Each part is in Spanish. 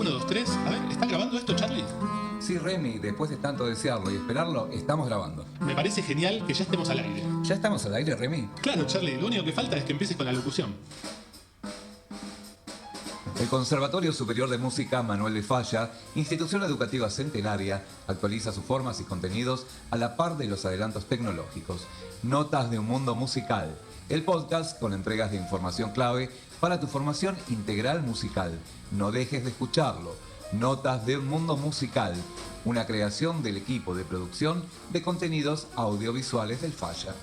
Uno, dos, tres. A ver, ¿está grabando esto, Charlie? Sí, Remy, después de tanto desearlo y esperarlo, estamos grabando. Me parece genial que ya estemos al aire. ¿Ya estamos al aire, Remy? Claro, Charlie, lo único que falta es que empieces con la locución. El Conservatorio Superior de Música Manuel de Falla, institución educativa centenaria, actualiza sus formas y contenidos a la par de los adelantos tecnológicos. Notas de un mundo musical, el podcast con entregas de información clave para tu formación integral musical. No dejes de escucharlo. Notas de un mundo musical, una creación del equipo de producción de contenidos audiovisuales del Falla.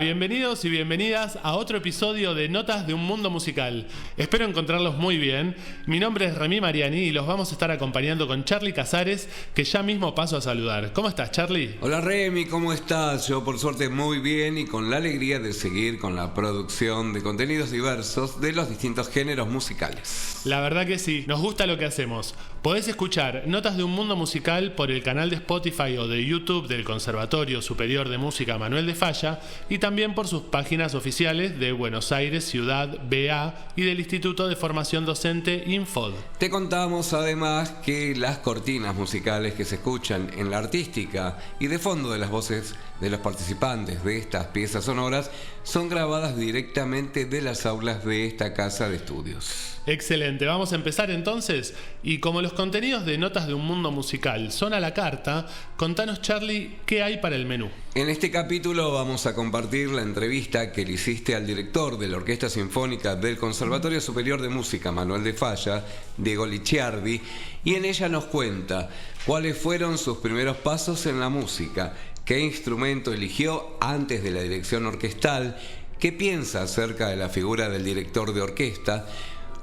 Bienvenidos y bienvenidas a otro episodio de Notas de un Mundo Musical. Espero encontrarlos muy bien. Mi nombre es Remy Mariani y los vamos a estar acompañando con Charlie Casares, que ya mismo paso a saludar. ¿Cómo estás, Charlie? Hola Remy, ¿cómo estás? Yo por suerte muy bien y con la alegría de seguir con la producción de contenidos diversos de los distintos géneros musicales. La verdad que sí, nos gusta lo que hacemos. Podés escuchar Notas de un Mundo Musical por el canal de Spotify o de YouTube del Conservatorio Superior de Música Manuel de Falla y también por sus páginas oficiales de Buenos Aires, Ciudad, BA y del Instituto de Formación Docente Infod. Te contamos además que las cortinas musicales que se escuchan en la artística y de fondo de las voces de los participantes de estas piezas sonoras son grabadas directamente de las aulas de esta casa de estudios. Excelente, vamos a empezar entonces. Y como los contenidos de Notas de un Mundo Musical son a la carta, contanos, Charlie, ¿qué hay para el menú? En este capítulo vamos a compartir la entrevista que le hiciste al director de la Orquesta Sinfónica del Conservatorio Superior de Música Manuel de Falla, Diego Licciardi, y en ella nos cuenta cuáles fueron sus primeros pasos en la música, qué instrumento eligió antes de la dirección orquestal, qué piensa acerca de la figura del director de orquesta,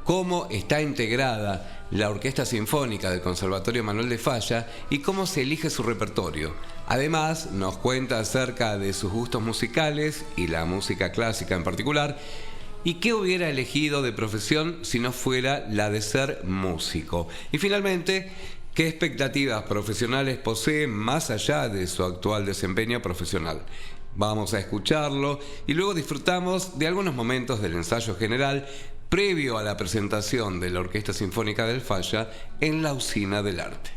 cómo está integrada la Orquesta Sinfónica del Conservatorio Manuel de Falla y cómo se elige su repertorio. Además, nos cuenta acerca de sus gustos musicales y la música clásica en particular, y qué hubiera elegido de profesión si no fuera la de ser músico. Y finalmente, qué expectativas profesionales posee más allá de su actual desempeño profesional. Vamos a escucharlo y luego disfrutamos de algunos momentos del ensayo general previo a la presentación de la Orquesta Sinfónica del Falla en la Usina del Arte.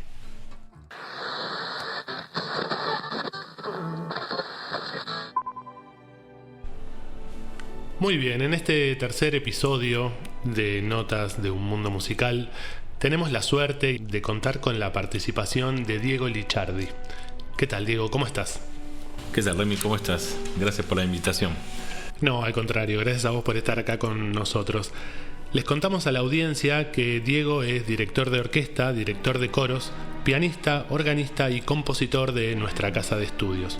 Muy bien, en este tercer episodio de Notas de un Mundo Musical tenemos la suerte de contar con la participación de Diego Licciardi. ¿Qué tal, Diego? ¿Cómo estás? ¿Qué tal, Remy? ¿Cómo estás? Gracias por la invitación. No, al contrario, gracias a vos por estar acá con nosotros. Les contamos a la audiencia que Diego es director de orquesta, director de coros, pianista, organista y compositor de nuestra casa de estudios.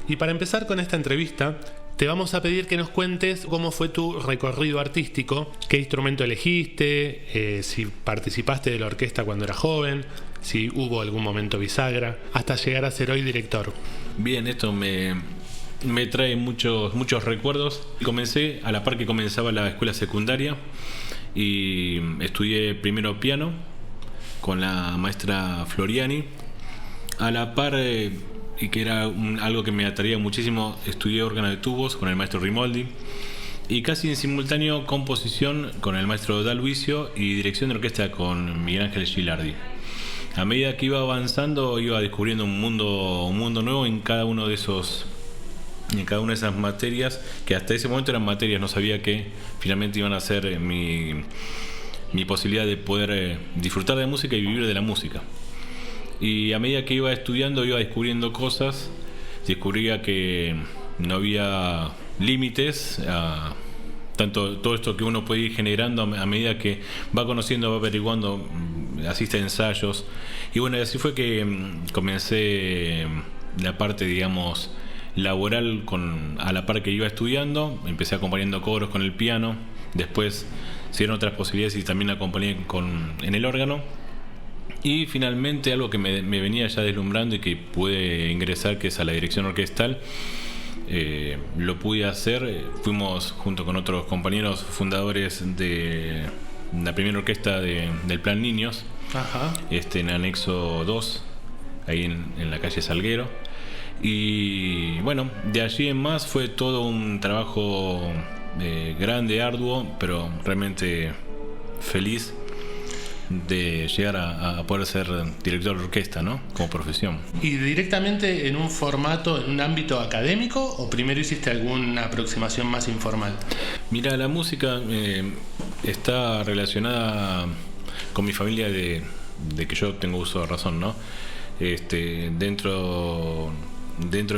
Y para empezar con esta entrevista, te vamos a pedir que nos cuentes cómo fue tu recorrido artístico, qué instrumento elegiste, si participaste de la orquesta cuando eras joven, si hubo algún momento bisagra, hasta llegar a ser hoy director. Bien, esto me trae muchos recuerdos. Comencé a la par que comenzaba la escuela secundaria y estudié primero piano con la maestra Floriani. A la par, y que era algo que me atraía muchísimo, estudié órgano de tubos con el maestro Rimoldi y casi en simultáneo composición con el maestro Dalvicio y dirección de orquesta con Miguel Ángel Gilardi. A medida que iba avanzando iba descubriendo un mundo nuevo en cada una de esas materias que hasta ese momento eran materias, no sabía que finalmente iban a ser mi posibilidad de poder disfrutar de música y vivir de la música. Y a medida que iba estudiando iba descubriendo cosas, descubría que no había límites a tanto todo esto que uno puede ir generando a medida que va conociendo, va averiguando, asiste a ensayos. Y bueno, así fue que comencé la parte, digamos, laboral a la par que iba estudiando. Empecé acompañando coros con el piano, después se dieron otras posibilidades y también acompañé en el órgano. Y finalmente algo que me venía ya deslumbrando y que pude ingresar, que es a la dirección orquestal, lo pude hacer. Fuimos junto con otros compañeros fundadores de la primera orquesta del Plan Niños. Ajá. En Anexo 2, ahí en la calle Salguero. Y bueno, de allí en más fue todo un trabajo grande, arduo, pero realmente feliz de llegar a poder ser director de orquesta, ¿no? Como profesión. ¿Y directamente en un formato, en un ámbito académico, o primero hiciste alguna aproximación más informal? Mira, la música está relacionada con mi familia de que yo tengo uso de razón, ¿no? Dentro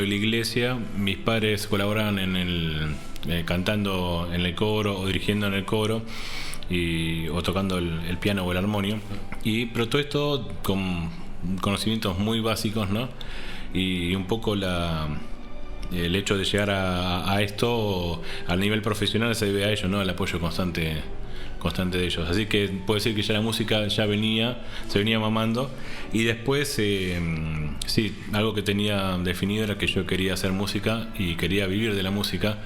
de la iglesia, mis padres colaboraban cantando en el coro o dirigiendo en el coro, o tocando el piano o el armonio, pero todo esto con conocimientos muy básicos, ¿no? Y un poco el hecho de llegar a esto al nivel profesional se debe a ello, ¿no? Al apoyo constante de ellos. Así que puedo decir que ya la música se venía mamando. Y después sí, algo que tenía definido era que yo quería hacer música y quería vivir de la música.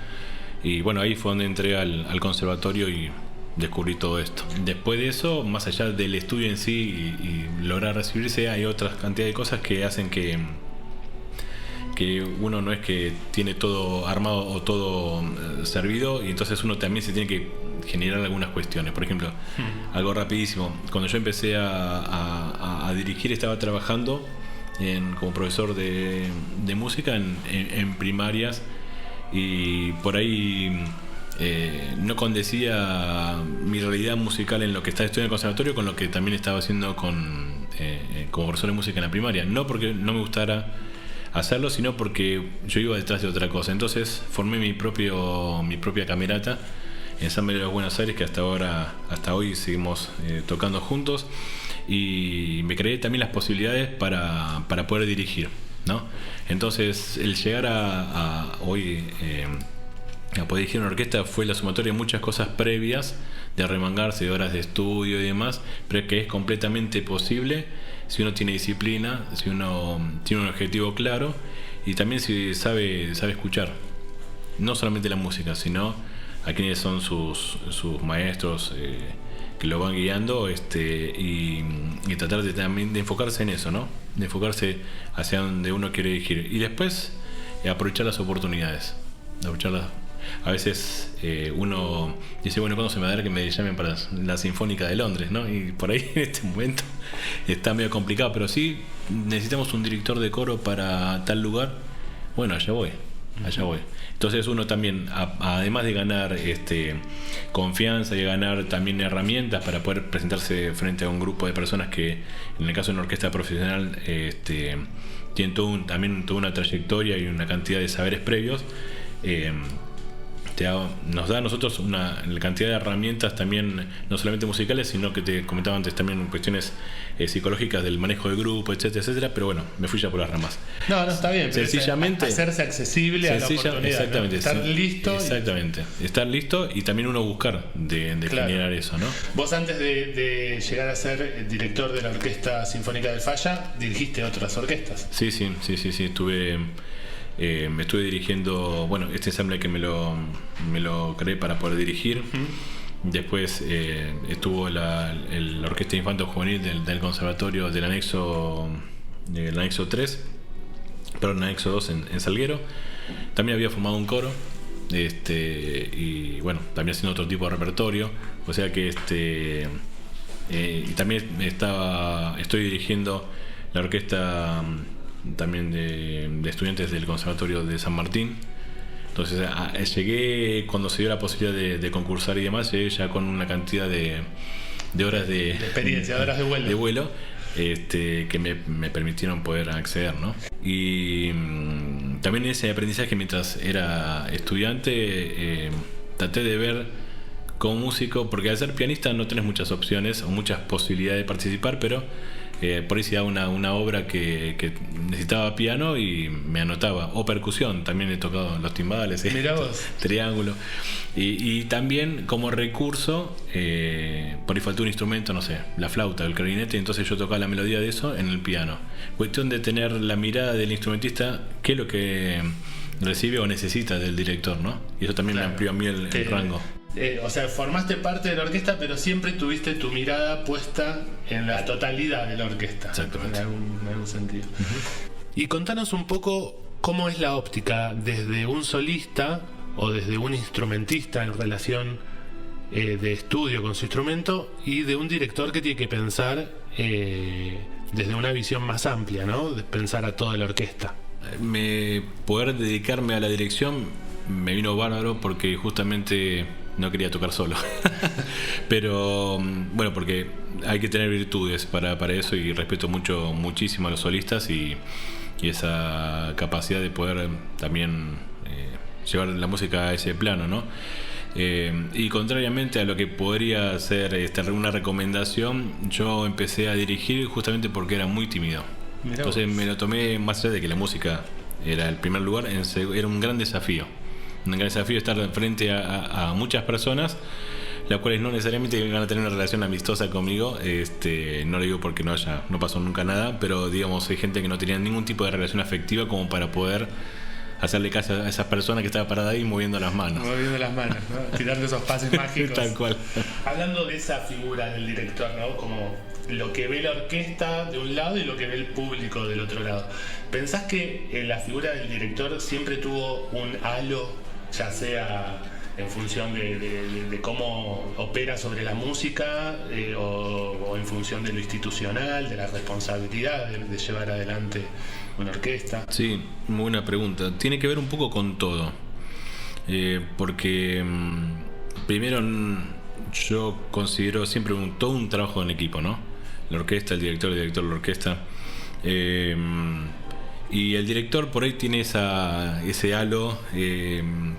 Y bueno, ahí fue donde entré al conservatorio y descubrí todo esto. Después de eso, más allá del estudio en sí y lograr recibirse, hay otras cantidad de cosas que hacen que uno no es que tiene todo armado o todo servido, y entonces uno también se tiene que generar algunas cuestiones. Por ejemplo, algo rapidísimo, cuando yo empecé a dirigir, estaba trabajando como profesor de música en primarias, y por ahí no condecía mi realidad musical en lo que estaba estudiando en el conservatorio con lo que también estaba haciendo como profesor de música en la primaria. No porque no me gustara hacerlo, sino porque yo iba detrás de otra cosa. Entonces formé mi propia camerata en San Miguel de los Buenos Aires, que hasta hoy seguimos tocando juntos, y me creé también las posibilidades para poder dirigir, ¿no? Entonces el llegar a hoy a poder dirigir una orquesta fue la sumatoria de muchas cosas previas, de remangarse, de horas de estudio y demás, pero que es completamente posible si uno tiene disciplina, si uno tiene un objetivo claro, y también si sabe escuchar no solamente la música, sino a quienes son sus maestros que lo van guiando, y tratar también de enfocarse en eso, ¿no? De enfocarse hacia donde uno quiere dirigir, y después aprovechar las oportunidades, aprovecharlas. A veces uno dice, bueno, ¿cuándo se me dará que me llamen para la Sinfónica de Londres, ¿no? Y por ahí en este momento está medio complicado, pero sí necesitamos un director de coro para tal lugar. Bueno, allá voy. Entonces uno también, además de ganar confianza y ganar también herramientas para poder presentarse frente a un grupo de personas que, en el caso de una orquesta profesional, tienen también toda una trayectoria y una cantidad de saberes previos, nos da a nosotros una cantidad de herramientas también, no solamente musicales, sino que te comentaba antes también cuestiones psicológicas del manejo de grupo, etcétera, pero bueno, me fui ya por las ramas. No, está bien, pero sencillamente hacerse accesible a la oportunidad, exactamente, ¿no? Estar listo. Exactamente, estar listo y también uno buscar de claro, generar eso, ¿no? Vos antes de llegar a ser director de la Orquesta Sinfónica del Falla, dirigiste otras orquestas. Sí, estuve dirigiendo, bueno, este ensamble que me lo creé para poder dirigir. Después estuvo la Orquesta Infanto Juvenil del Conservatorio del Anexo 3, perdón, el Anexo 2 en Salguero. También había formado un coro, y bueno, también haciendo otro tipo de repertorio. O sea que y también estoy dirigiendo la orquesta también de estudiantes del Conservatorio de San Martín. Entonces llegué, cuando se dio la posibilidad de concursar y demás, llegué ya con una cantidad de horas de experiencia, de horas de vuelo, que me permitieron poder acceder, ¿no? Y también ese aprendizaje mientras era estudiante, traté de ver como músico, porque al ser pianista no tenés muchas opciones o muchas posibilidades de participar, pero Por ahí se daba una obra que necesitaba piano y me anotaba. O percusión, también he tocado los timbales, Mirá vos. triángulo. Y también como recurso, por ahí faltó un instrumento, no sé, la flauta, el clarinete, entonces yo tocaba la melodía de eso en el piano. Cuestión de tener la mirada del instrumentista, qué es lo que recibe o necesita del director, ¿no? Y eso también me amplió a mí el rango. O sea, formaste parte de la orquesta, pero siempre tuviste tu mirada puesta en la totalidad de la orquesta. Exactamente. En algún sentido. Y contanos un poco cómo es la óptica desde un solista o desde un instrumentista en relación de estudio con su instrumento y de un director que tiene que pensar desde una visión más amplia, ¿no? De pensar a toda la orquesta. Poder dedicarme a la dirección me vino bárbaro porque justamente no quería tocar solo. Pero bueno, porque hay que tener virtudes para eso, y respeto muchísimo a los solistas y esa capacidad de poder también llevar la música a ese plano, ¿no? Y contrariamente a lo que podría ser una recomendación, yo empecé a dirigir justamente porque era muy tímido. Entonces me lo tomé, más allá de que la música era el primer lugar, era un gran desafío. Un gran desafío estar frente a muchas personas, las cuales no necesariamente van a tener una relación amistosa conmigo. No lo digo porque no pasó nunca nada, pero digamos, hay gente que no tenía ningún tipo de relación afectiva como para poder hacerle caso a esas personas que estaban paradas ahí moviendo las manos. Moviendo las manos, ¿no? Tirando esos pases mágicos. Tal cual. Hablando de esa figura del director, ¿no? Como lo que ve la orquesta de un lado y lo que ve el público del otro lado. ¿Pensás que la figura del director siempre tuvo un halo, ya sea en función de cómo opera sobre la música o en función de lo institucional, de la responsabilidad de llevar adelante una orquesta? Sí, muy buena pregunta. Tiene que ver un poco con todo. Porque primero yo considero siempre todo un trabajo en equipo, ¿no? La orquesta, el director de la orquesta. Y el director por ahí tiene ese halo,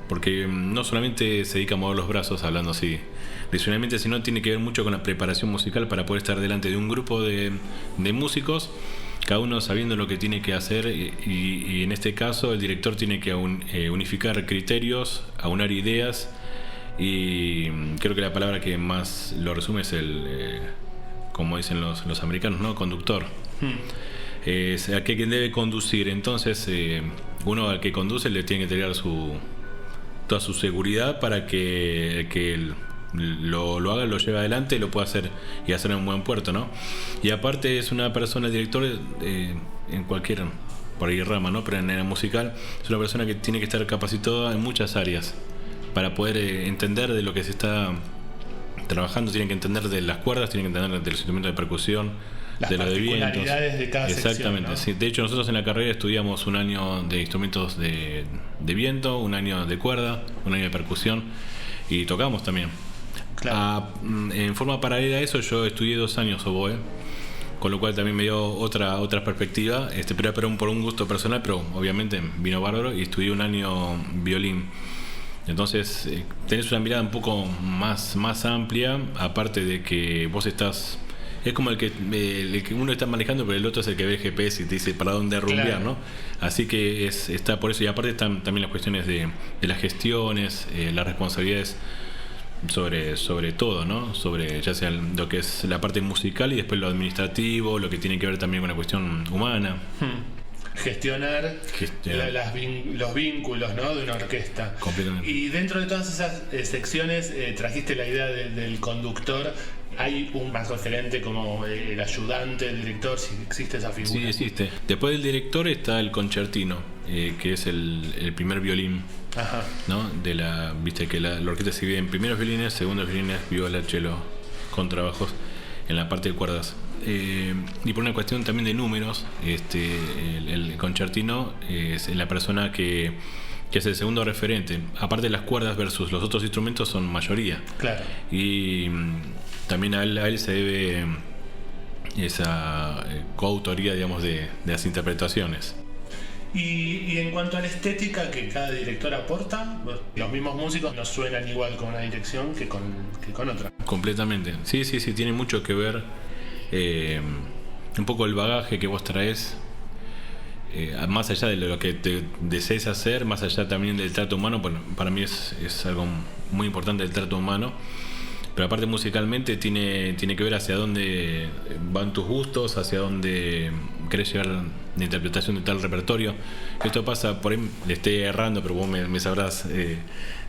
porque no solamente se dedica a mover los brazos, hablando así tradicionalmente, sino tiene que ver mucho con la preparación musical para poder estar delante de un grupo de músicos, cada uno sabiendo lo que tiene que hacer, y en este caso el director tiene que unificar criterios, aunar ideas, y creo que la palabra que más lo resume es como dicen los americanos, ¿no? Conductor. Es a quien debe conducir. Entonces uno al que conduce le tiene que entregar toda su seguridad para que él lo haga, lo lleve adelante y lo pueda hacer y hacer en un buen puerto, ¿no? Y aparte es una persona, el director, en cualquier por ahí rama, ¿no? Pero en la musical es una persona que tiene que estar capacitada en muchas áreas para poder entender de lo que se está trabajando. Tiene que entender de las cuerdas, tiene que entender de los instrumentos de percusión, las de lo de vientos. particularidades de cada Exactamente, sección, ¿no? Sí. De hecho, nosotros en la carrera estudiamos un año de instrumentos de viento, un año de cuerda, un año de percusión, y tocamos también. Claro. En forma paralela a eso, yo estudié 2 años oboe, con lo cual también me dio otra perspectiva, pero por un gusto personal, pero obviamente vino bárbaro, y estudié un año violín. Entonces tenés una mirada un poco más amplia, aparte de que vos estás... Es como el que uno está manejando, pero el otro es el que ve el GPS y te dice para dónde rumbear, claro, ¿no? Así que está por eso. Y aparte están también las cuestiones de las gestiones, las responsabilidades sobre todo, ¿no? Sobre ya sea lo que es la parte musical y después lo administrativo, lo que tiene que ver también con la cuestión humana. Gestionar los vínculos, ¿no? De una orquesta. Completamente. Y dentro de todas esas secciones trajiste la idea del conductor. ¿Hay un más referente como el ayudante del director, si existe esa figura? Sí, existe. Después del director está el concertino, que es el primer violín. Ajá. ¿No? Viste que la orquesta se divide en primeros violines, segundos violines, viola, cello, contrabajos, en la parte de cuerdas. Y por una cuestión también de números, el concertino es la persona que es el segundo referente. Aparte de las cuerdas versus los otros instrumentos son mayoría. Claro. Y también a él se debe esa coautoría, digamos, de las interpretaciones. Y en cuanto a la estética que cada director aporta, los mismos músicos no suenan igual con una dirección que con otra. Completamente. Sí, tiene mucho que ver. un poco el bagaje que vos traes, más allá de lo que te desees hacer, más allá también del trato humano. Bueno, para mí es algo muy importante el trato humano, pero aparte musicalmente tiene que ver hacia dónde van tus gustos, hacia dónde querés llevar la interpretación de tal repertorio. Esto pasa, por ahí le estoy errando, pero vos me sabrás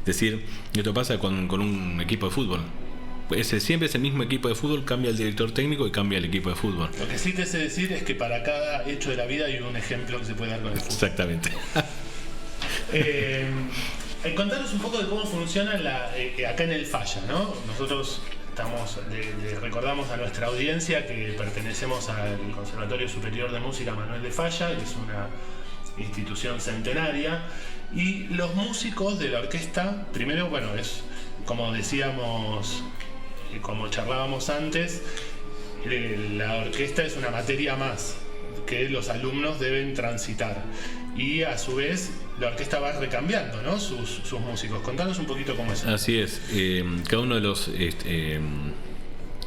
decir, esto pasa con un equipo de fútbol. Siempre es el mismo equipo de fútbol, cambia el director técnico y cambia el equipo de fútbol. Lo que sí te sé decir es que para cada hecho de la vida hay un ejemplo que se puede dar con el fútbol. Exactamente. Contanos un poco de cómo funciona acá en el Falla, ¿no? Nosotros le recordamos a nuestra audiencia que pertenecemos al Conservatorio Superior de Música Manuel de Falla, que es una institución centenaria, y los músicos de la orquesta, primero, bueno, es como decíamos, como charlábamos antes, la orquesta es una materia más que los alumnos deben transitar, y a su vez la orquesta va recambiando, ¿no?, sus músicos. Contanos un poquito cómo es. Así es. Cada uno de los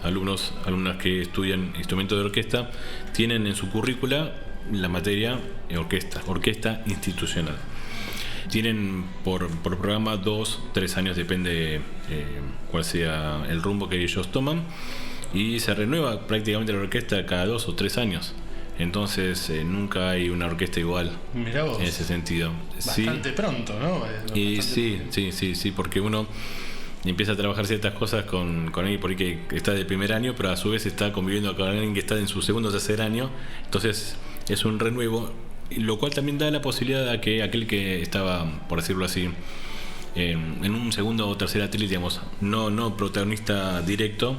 alumnas que estudian instrumento de orquesta tienen en su currícula la materia orquesta institucional. Tienen por programa 2-3 años, depende cuál sea el rumbo que ellos toman, y se renueva prácticamente la orquesta cada 2 o 3 años. Entonces nunca hay una orquesta igual. Mirá vos, en ese sentido. bastante pronto, ¿no? Y sí, porque uno empieza a trabajar ciertas cosas con alguien por ahí que está de primer año, pero a su vez está conviviendo con alguien que está en su segundo o tercer año. Entonces es un renuevo, lo cual también da la posibilidad a que aquel que estaba, por decirlo así, en un segundo o tercer atril, digamos, no protagonista directo,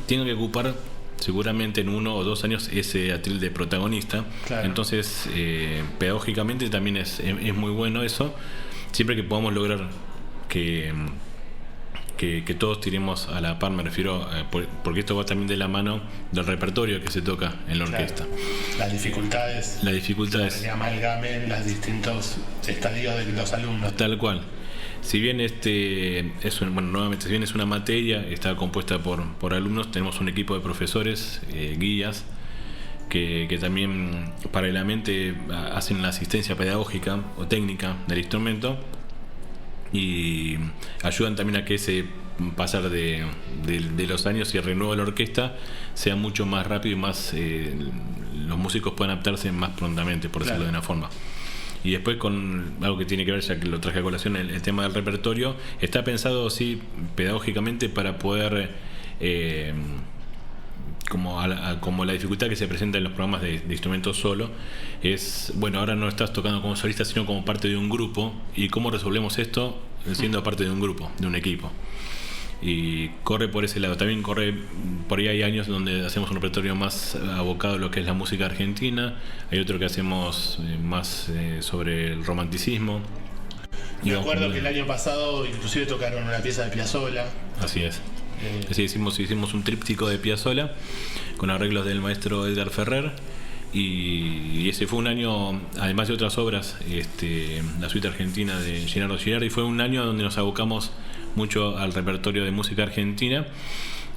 tenga que ocupar seguramente en 1 o 2 años ese atril de protagonista. Claro. Entonces pedagógicamente también es muy bueno eso, siempre que podamos lograr que todos tiremos a la par, me refiero porque esto va también de la mano del repertorio que se toca en la orquesta. Las dificultades que amalgamen los distintos estadios de los alumnos. Tal cual. Si bien nuevamente, si bien es una materia, está compuesta por alumnos, tenemos un equipo de profesores, guías, que también paralelamente hacen la asistencia pedagógica o técnica del instrumento y ayudan también a que ese pasar de los años y el renuevo de la orquesta sea mucho más rápido y más los músicos puedan adaptarse más prontamente, por decirlo de una forma. Y después, con algo que tiene que ver, ya que lo traje a colación, el tema del repertorio, está pensado así pedagógicamente para poder como la dificultad que se presenta en los programas de instrumentos solo es, bueno, ahora no estás tocando como solista sino como parte de un grupo, y cómo resolvemos esto siendo parte de un grupo, de un equipo, y corre por ese lado. También corre por ahí, hay años donde hacemos un repertorio más abocado a lo que es la música argentina, hay otro que hacemos más sobre el romanticismo. Me acuerdo que el año pasado inclusive tocaron una pieza de Piazzolla. Así es. Sí, hicimos un tríptico de Piazzolla con arreglos del maestro Edgar Ferrer, y ese fue un año, además de otras obras, la suite argentina de Gennaro Girardi, fue un año donde nos abocamos mucho al repertorio de música argentina,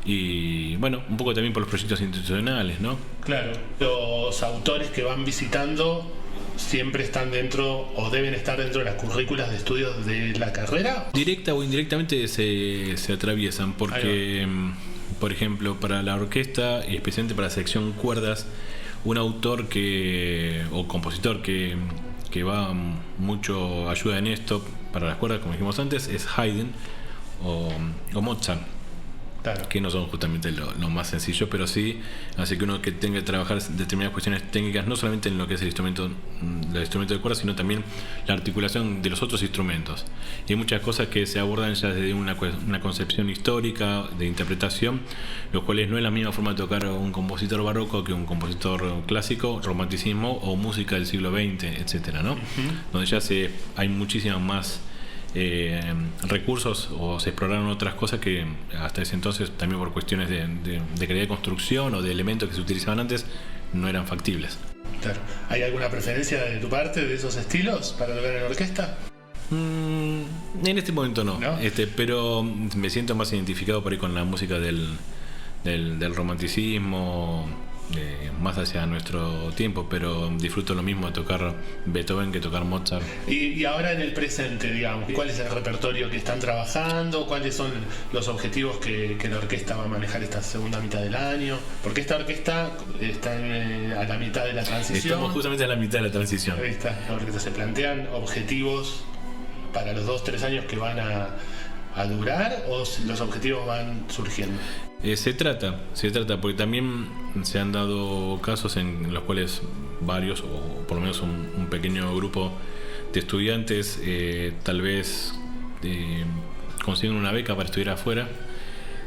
y bueno, un poco también por los proyectos institucionales, ¿no? Claro, los autores que van visitando siempre están dentro o deben estar dentro de las currículas de estudios de la carrera. Directa o indirectamente se atraviesan, porque por ejemplo, para la orquesta y especialmente para la sección cuerdas, un autor o compositor que va mucho ayuda en esto para las cuerdas, como dijimos antes, es Haydn o Mozart. Claro. Que no son justamente lo más sencillo, pero sí hace que uno que tenga que trabajar determinadas cuestiones técnicas, no solamente en lo que es el instrumento de cuerda, sino también la articulación de los otros instrumentos. Y hay muchas cosas que se abordan ya desde una concepción histórica de interpretación, los cuales no es la misma forma de tocar un compositor barroco que un compositor clásico, romanticismo o música del siglo XX, etcétera, ¿no? Donde ya hay muchísimas más recursos, o se exploraron otras cosas que hasta ese entonces, también por cuestiones de calidad de construcción o de elementos que se utilizaban antes, no eran factibles. Claro. ¿Hay alguna preferencia de tu parte de esos estilos para tocar en orquesta? En este momento no. Pero me siento más identificado por ahí con la música del romanticismo, más hacia nuestro tiempo, pero disfruto lo mismo tocar Beethoven que tocar Mozart. Y ahora en el presente, digamos, ¿cuál es el repertorio que están trabajando? ¿Cuáles son los objetivos que la orquesta va a manejar esta segunda mitad del año? Porque esta orquesta está a la mitad de la transición. Estamos justamente a la mitad de la transición. Ahí está, la orquesta se plantean objetivos para los 2-3 años que van a durar, o los objetivos van surgiendo. Se trata, porque también se han dado casos en los cuales varios, o por lo menos un pequeño grupo de estudiantes, tal vez consiguen una beca para estudiar afuera,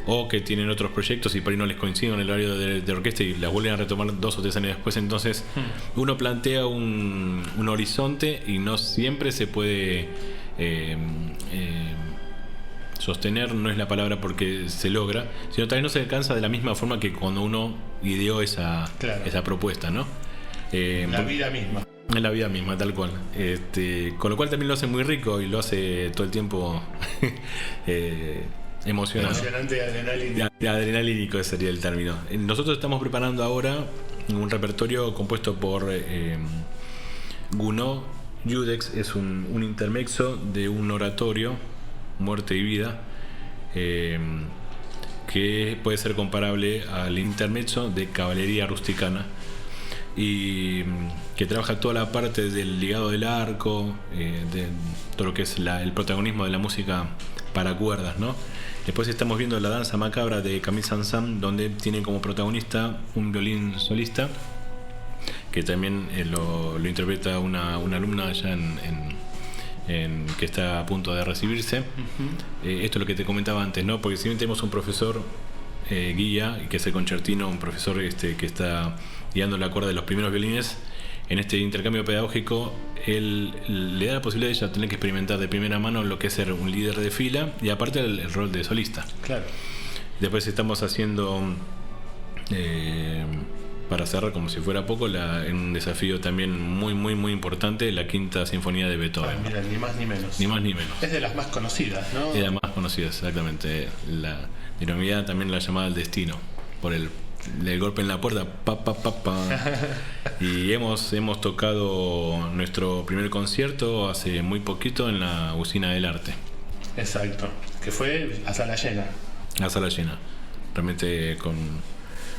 o que tienen otros proyectos y por ahí no les coincide en el horario de orquesta y las vuelven a retomar 2 o 3 años después. Entonces uno plantea un horizonte y no siempre se puede sostener, no es la palabra porque se logra, sino también no se alcanza de la misma forma que cuando uno ideó esa propuesta, ¿no? La vida misma. En la vida misma, tal cual. Con lo cual también lo hace muy rico y lo hace todo el tiempo emocionante. Emocionante y Adrenalínico sería el término. Nosotros estamos preparando ahora un repertorio compuesto por Gounod Judex, es un intermezzo de un oratorio, Muerte y Vida, que puede ser comparable al intermezzo de Caballería Rusticana, y que trabaja toda la parte del ligado del arco, de todo lo que es el protagonismo de la música para cuerdas, ¿no? Después estamos viendo La Danza Macabra de Camille Saint-Saëns, donde tiene como protagonista un violín solista, que también lo interpreta una alumna allá que está a punto de recibirse. Esto es lo que te comentaba antes, ¿no? Porque si bien tenemos un profesor guía, que es el concertino, un profesor que está guiando la cuerda de los primeros violines, en este intercambio pedagógico él le da la posibilidad de ella tener que experimentar de primera mano lo que es ser un líder de fila y aparte el rol de solista. Claro. Después estamos haciendo, para cerrar como si fuera poco, un desafío también muy muy muy importante, la Quinta Sinfonía de Beethoven. Mira, ni más ni menos. Ni más ni menos. Es de las más conocidas, ¿no? Es de las más conocidas, exactamente. La denominada también la llamada al destino, por el golpe en la puerta, pa. Y hemos tocado nuestro primer concierto hace muy poquito en la Usina del Arte. Exacto, que fue a sala llena. A sala llena, realmente con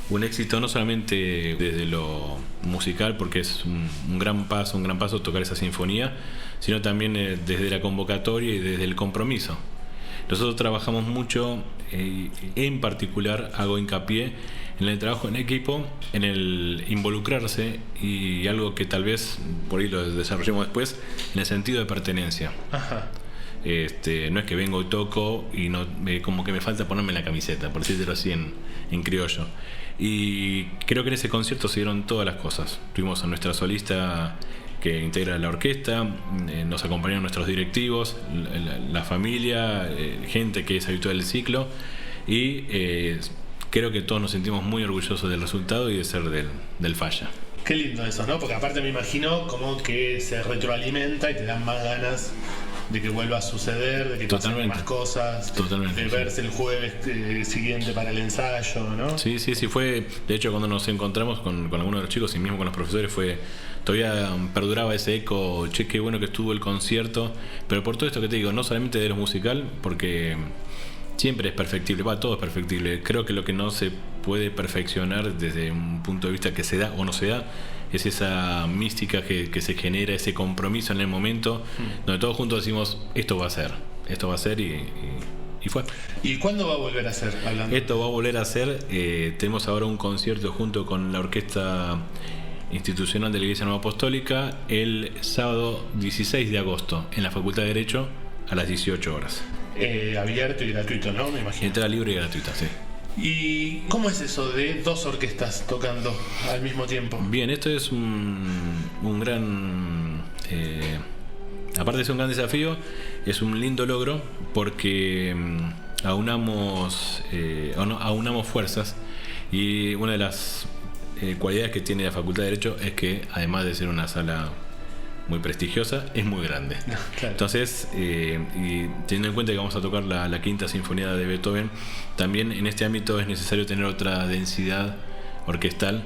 un éxito no solamente desde lo musical, porque es un gran paso tocar esa sinfonía, sino también desde la convocatoria y desde el compromiso. Nosotros trabajamos mucho, en particular hago hincapié en el trabajo en equipo, en el involucrarse y algo que tal vez por ahí lo desarrollemos después, en el sentido de pertenencia. Ajá. No es que vengo y toco y no como que me falta ponerme la camiseta, por decirlo así en criollo. Y creo que en ese concierto se dieron todas las cosas. Tuvimos a nuestra solista que integra la orquesta, nos acompañaron nuestros directivos, la familia, gente que es habitual del ciclo, y creo que todos nos sentimos muy orgullosos del resultado y de ser del Falla. Qué lindo eso, ¿no? Porque aparte me imagino como que se retroalimenta y te dan más ganas de que vuelva a suceder, de que pasen más cosas, de verse el jueves siguiente para el ensayo, ¿no? Sí, fue, de hecho cuando nos encontramos con algunos de los chicos y mismo con los profesores todavía perduraba ese eco, che, qué bueno que estuvo el concierto, pero por todo esto que te digo, no solamente de lo musical, porque siempre es perfectible, todo es perfectible. Creo que lo que no se puede perfeccionar desde un punto de vista que se da o no se da es esa mística que se genera, ese compromiso en el momento, donde todos juntos decimos, esto va a ser y fue. ¿Y cuándo va a volver a ser? Esto va a volver a ser, tenemos ahora un concierto junto con la Orquesta Institucional de la Iglesia Nueva Apostólica el sábado 16 de agosto en la Facultad de Derecho a las 18 horas. Abierto y gratuito, ¿no? Me imagino. Entrada libre y gratuita, sí. ¿Y cómo es eso de 2 orquestas tocando al mismo tiempo? Bien, esto es un gran... aparte de ser un gran desafío, es un lindo logro porque aunamos fuerzas, y una de las cualidades que tiene la Facultad de Derecho es que, además de ser una sala muy prestigiosa, es muy grande. Claro. Entonces, y teniendo en cuenta que vamos a tocar la Quinta Sinfonía de Beethoven, también en este ámbito es necesario tener otra densidad orquestal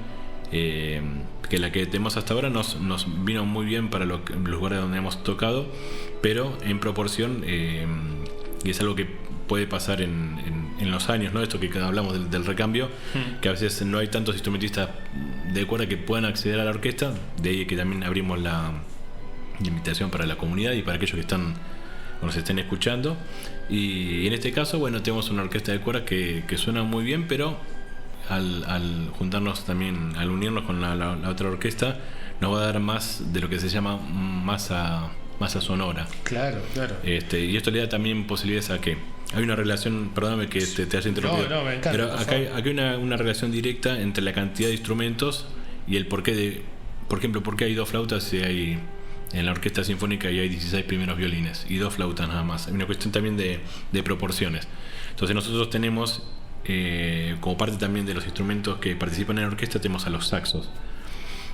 que la que tenemos hasta ahora nos vino muy bien para los lugares donde hemos tocado, pero en proporción, y es algo que puede pasar en los años, ¿no? Esto que hablamos del recambio, que a veces no hay tantos instrumentistas de cuerda que puedan acceder a la orquesta, de ahí que también abrimos la invitación para la comunidad y para aquellos que están o nos estén escuchando. Y en este caso, bueno, tenemos una orquesta de cuerda que suena muy bien, pero al juntarnos también, al unirnos con la otra orquesta, nos va a dar más de lo que se llama masa sonora. Claro. Y esto le da también posibilidades a que hay una relación, perdóname que te haya interrumpido, no, me encanta, pero acá hay una relación directa entre la cantidad de instrumentos y el porqué de, por ejemplo, por qué hay 2 flautas y hay en la orquesta sinfónica y hay 16 primeros violines y 2 flautas nada más. Hay una cuestión también de proporciones. Entonces nosotros tenemos, como parte también de los instrumentos que participan en la orquesta, tenemos a los saxos.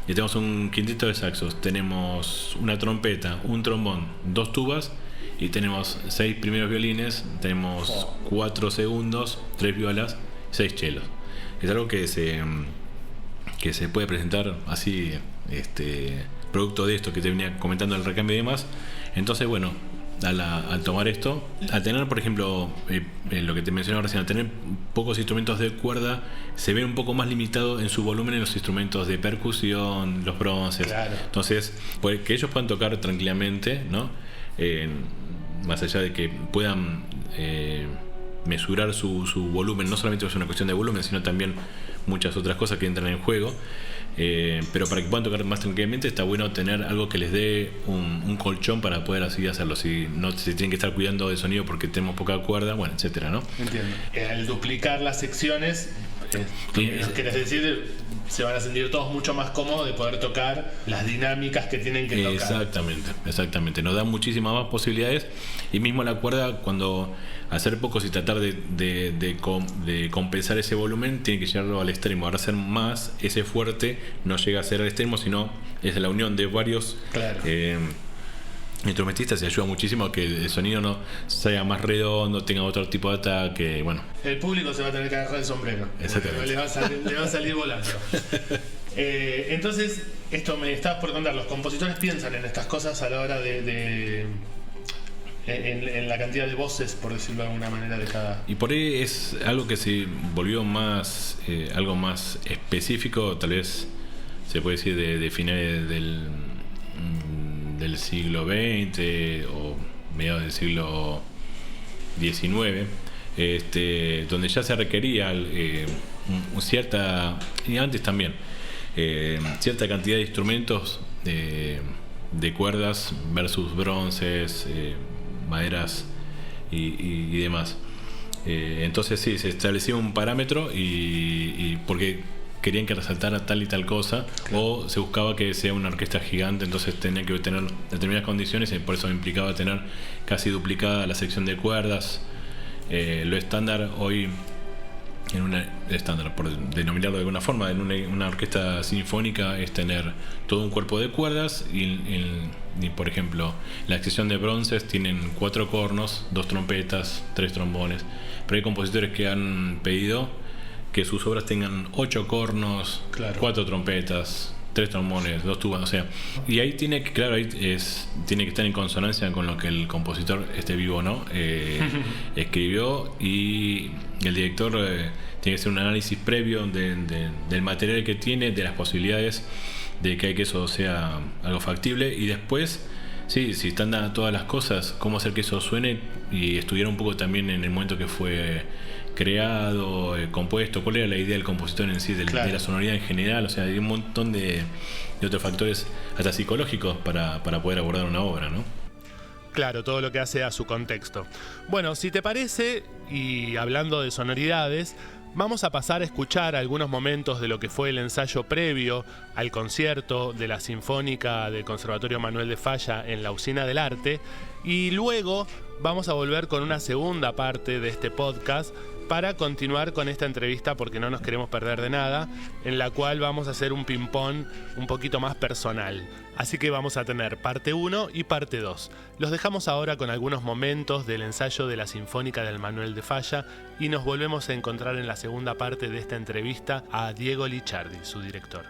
Y tenemos un quinteto de saxos, tenemos una trompeta, un trombón, 2 tubas y tenemos 6 primeros violines, tenemos 4 segundos, 3 violas, 6 chelos. Es algo que se puede presentar así, producto de esto que te venía comentando el recambio y demás. Entonces, bueno, al tomar esto, al tener, por ejemplo, lo que te mencionaba recién, al tener pocos instrumentos de cuerda, se ve un poco más limitado en su volumen en los instrumentos de percusión, los bronces. Claro. Entonces, que ellos puedan tocar tranquilamente, ¿no? Más allá de que puedan mesurar su volumen, no solamente es una cuestión de volumen, sino también muchas otras cosas que entran en juego. Pero para que puedan tocar más tranquilamente está bueno tener algo que les dé un colchón para poder así hacerlo. Si no se tienen que estar cuidando del sonido porque tenemos poca cuerda, bueno, etcétera, ¿no? Entiendo. Al duplicar las secciones, querés decir, se van a sentir todos mucho más cómodos de poder tocar las dinámicas que tienen que tocar. Exactamente. Nos da muchísimas más posibilidades. Y mismo la cuerda, cuando hacer pocos y tratar de compensar ese volumen, tiene que llevarlo al extremo. Ahora hacer más, ese fuerte no llega a ser al extremo, sino es la unión de varios instrumentistas, y ayuda muchísimo a que el sonido no sea más redondo, tenga otro tipo de ataque. Bueno, el público se va a tener que agarrar el sombrero, le va a salir volando. Entonces, esto me estabas por contar, los compositores piensan en estas cosas a la hora en la cantidad de voces, por decirlo de alguna manera, de cada. Y por ahí es algo que se volvió más algo más específico, tal vez se puede decir de finales del siglo XX o mediados del siglo XIX, donde ya se requería cierta, y antes también, cierta cantidad de instrumentos de cuerdas versus bronces, maderas y demás. Entonces sí, se establecía un parámetro y porque querían que resaltara tal y tal cosa, claro, o se buscaba que sea una orquesta gigante, entonces tenía que tener determinadas condiciones y por eso implicaba tener casi duplicada la sección de cuerdas. Lo estándar hoy, estándar por denominarlo de alguna forma, en una orquesta sinfónica es tener todo un cuerpo de cuerdas y por ejemplo la sección de bronces tienen 4 cornos, 2 trompetas, 3 trombones, pero hay compositores que han pedido que sus obras tengan 8 cornos, claro, 4 trompetas, 3 trombones, 2 tubas, o sea, y ahí tiene que, claro, tiene que estar en consonancia con lo que el compositor vivo, ¿no? Escribió, y el director tiene que hacer un análisis previo del material que tiene, de las posibilidades de que eso sea algo factible, y después, sí, si están dadas todas las cosas, cómo hacer que eso suene, y estudiar un poco también en el momento que fue creado, compuesto, cuál era la idea del compositor en sí, claro, de la sonoridad en general. O sea, hay un montón de otros factores hasta psicológicos para poder abordar una obra, ¿no? Claro, todo lo que hace a su contexto. Bueno, si te parece, y hablando de sonoridades, vamos a pasar a escuchar algunos momentos de lo que fue el ensayo previo al concierto de la Sinfónica del Conservatorio Manuel de Falla en la Usina del Arte, y luego vamos a volver con una segunda parte de este podcast para continuar con esta entrevista, porque no nos queremos perder de nada, en la cual vamos a hacer un ping-pong un poquito más personal. Así que vamos a tener parte 1 y parte 2. Los dejamos ahora con algunos momentos del ensayo de la Sinfónica del Manuel de Falla y nos volvemos a encontrar en la segunda parte de esta entrevista a Diego Licciardi, su director.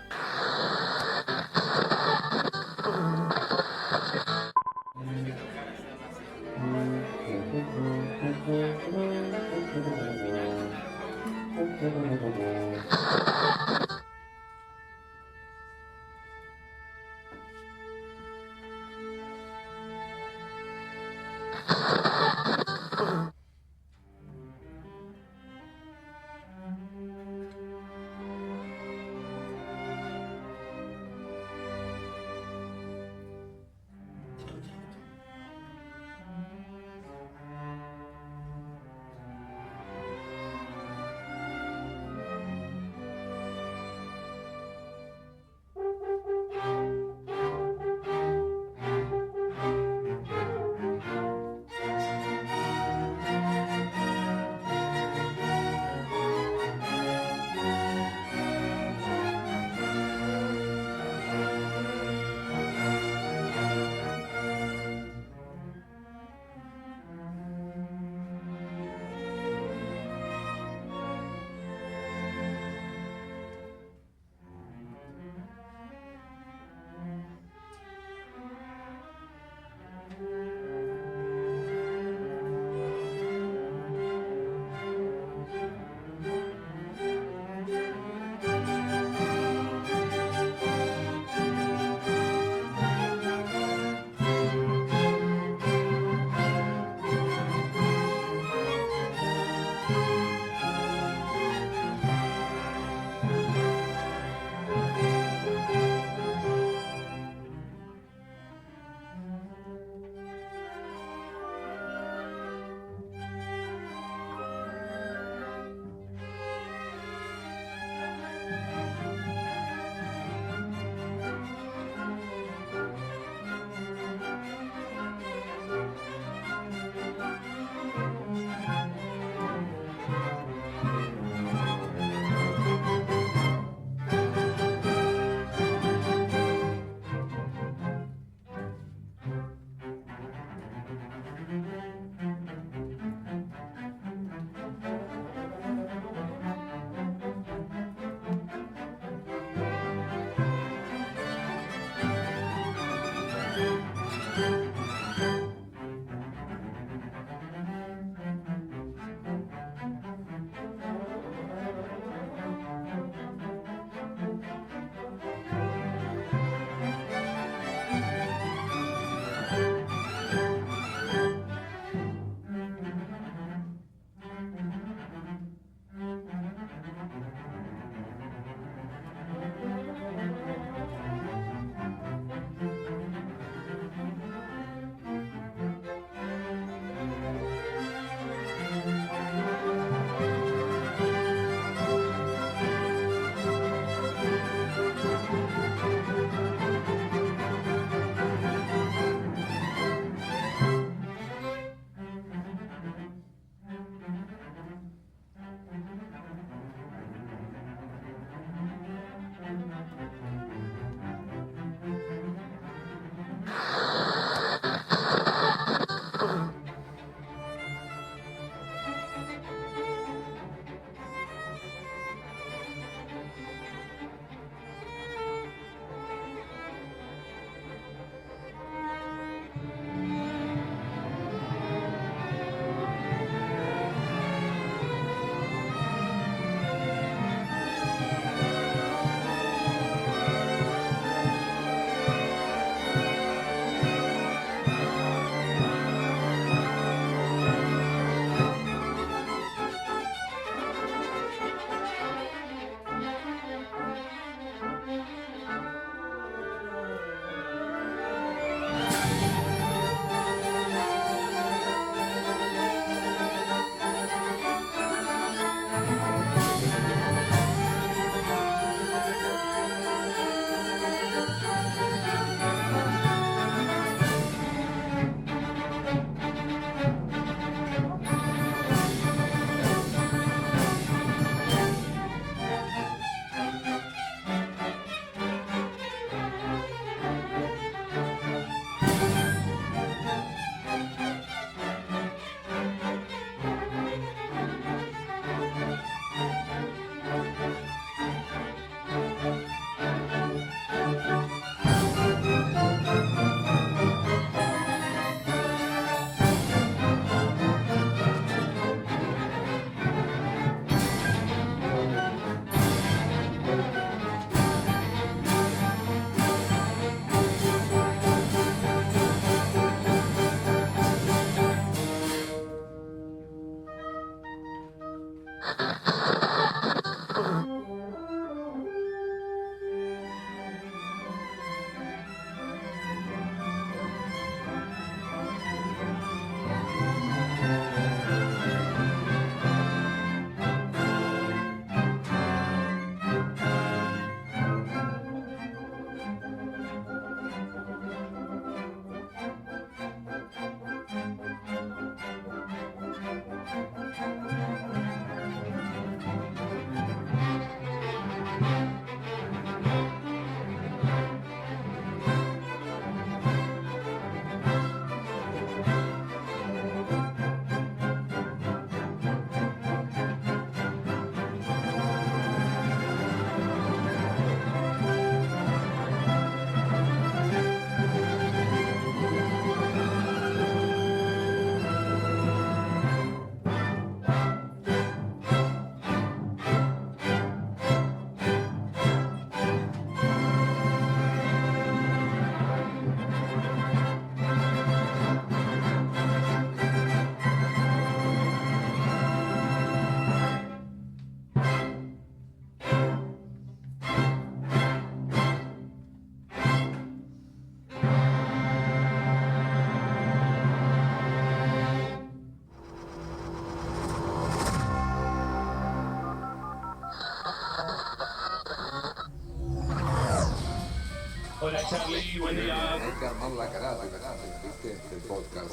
Hola Charlie, buen día. Hay que armar la carátula, ¿viste? El podcast.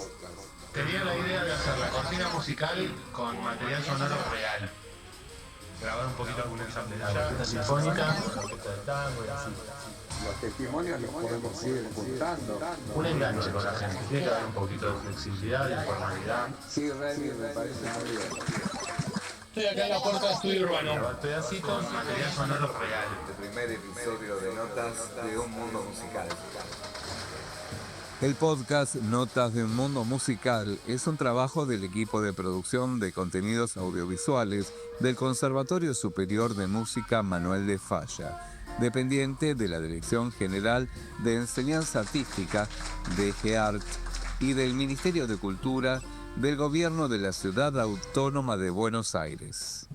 Tenía la idea de hacer la cortina musical con material sonoro real. Grabar un poquito algún ensamble de la orquesta sinfónica, con la orquesta de tango y así. Los testimonios los podemos ir juntando. Un enganche con la gente, tiene que haber un poquito de flexibilidad, de informalidad. Sí, Remy, me parece muy bien. Estoy acá en la puerta de Estudio Urbano. Grabar pedacitos, material sonoro real. El primer episodio de Notas de un Mundo Musical. El podcast Notas de un Mundo Musical es un trabajo del equipo de producción de contenidos audiovisuales del Conservatorio Superior de Música Manuel de Falla, dependiente de la Dirección General de Enseñanza Artística de GEART y del Ministerio de Cultura del Gobierno de la Ciudad Autónoma de Buenos Aires.